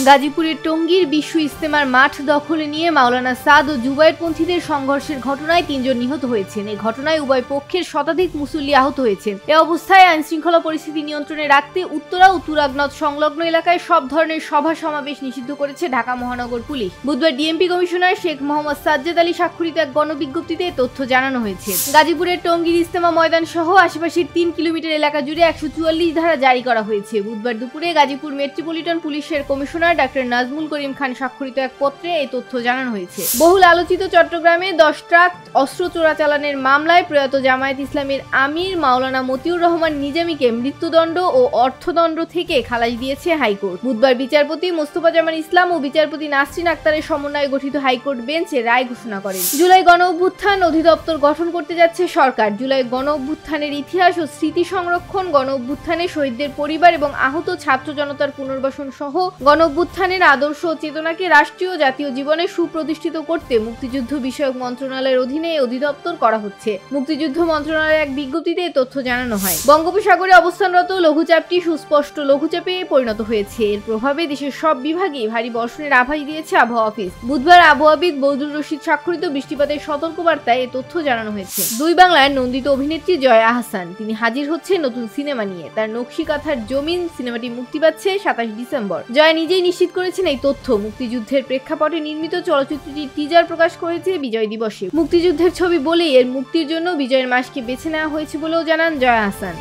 গাজীপুরের টঙ্গীর বিশ্ব ইজতেমার মাঠ দখলে নিয়ে মাওলানা সাদ ও জুবায়েরপন্থীদের সংঘর্ষের ঘটনায় ৩ জন নিহত হয়েছেন। এই ঘটনায় উভয় পক্ষের শতাধিক মুসল্লি আহত হয়েছেন। এ অবস্থায় আইনশৃঙ্খলা পরিস্থিতি নিয়ন্ত্রণে রাখতে উত্তরা ও তুরাগনদ সংলগ্ন এলাকায় সব ধরনের সভা সমাবেশ নিষিদ্ধ করেছে ঢাকা মহানগর পুলিশ। বুধবার ডিএমপি কমিশনার শেখ মোহাম্মদ সাজ্জাদ আলী স্বাক্ষরিত এক গণবিজ্ঞপ্তিতে তথ্য জানানো হয়েছে। গাজীপুরের টঙ্গীর ইজতেমা ময়দান সহ আশেপাশের ৩ কিলোমিটার এলাকা জুড়ে ১৪৪ ধারা জারি করা হয়েছে। বুধবার দুপুরে গাজীপুর মেট্রোপলিটন পুলিশের কমিশনার ডাক্তার নাজমুল করিম খান স্বাক্ষরিত এক পত্রে এই তথ্য জানানো হয়েছে। বহুল আলোচিত চট্টগ্রামে 10 ট্রাক অস্ত্র চোরাচালানের মামলায় প্রয়াত জামায়াত ইসলামের আমির মাওলানা মতিউর রহমান নিজামীকে মৃত্যুদণ্ড ও অর্থদণ্ড থেকে খালাস দিয়েছে হাইকোর্ট। বুধবার বিচারপতি মোস্তফা জামান ইসলাম ও বিচারপতি নাসরিন আক্তারের সমন্বয়ে গঠিত হাইকোর্ট বেঞ্চ এ রায় ঘোষণা করেন। জুলাই গণ অভ্যুত্থান অধিদপ্তর গঠন করতে যাচ্ছে সরকার। জুলাই গণ অভ্যুত্থানের ইতিহাস ও স্মৃতি সংরক্ষণ, গণ অভ্যুত্থানে শহীদদের পরিবার এবং আহত ছাত্র জনতার পুনর্বাসন সহ গণ অভ্যুত্থানের আদর্শ ও চেতনাকে রাষ্ট্রীয় জাতীয় জীবনে সুপ্রতিষ্ঠিত করতে মুক্তিযুদ্ধ বিষয়ক মন্ত্রণালয়ের অধীনে অধিদপ্তর করা হচ্ছে। মুক্তিযুদ্ধ মন্ত্রণালয়ের এক বিজ্ঞপ্তিতে তথ্য জানানো হয়। বঙ্গোপসাগরে অবস্থানরত লঘুচাপটি সুস্পষ্ট লঘুচাপে পরিণত হয়েছে। এর প্রভাবে দেশের সব বিভাগে ভারী বর্ষণের আভাস দিয়েছে আবহাওয়া অফিস। বুধবার আবহাওয়াবিদ বদরুর রশিদ স্বাক্ষরিত বৃষ্টিপাতের সতর্কবার্তায় এ তথ্য জানানো হয়েছে। দুই বাংলার নন্দিত অভিনেত্রী জয়া আহসান তিনি হাজির হচ্ছে নতুন সিনেমা নিয়ে। তার নকশিকাঁথার জমিন সিনেমাটি মুক্তি পাচ্ছে ২৭ ডিসেম্বর। জয়া নিজেই নিশ্চিত করেছেন এই তথ্য। মুক্তিযুদ্ধের প্রেক্ষাপটে নির্মিত চলচ্চিত্রটির টিজার প্রকাশ করেছে বিজয় দিবসে। মুক্তিযুদ্ধের ছবি বলেই এর মুক্তির জন্য বিজয়ের মাসকে বেছে নেওয়া হয়েছে বলেও জানান জয়া আহসান।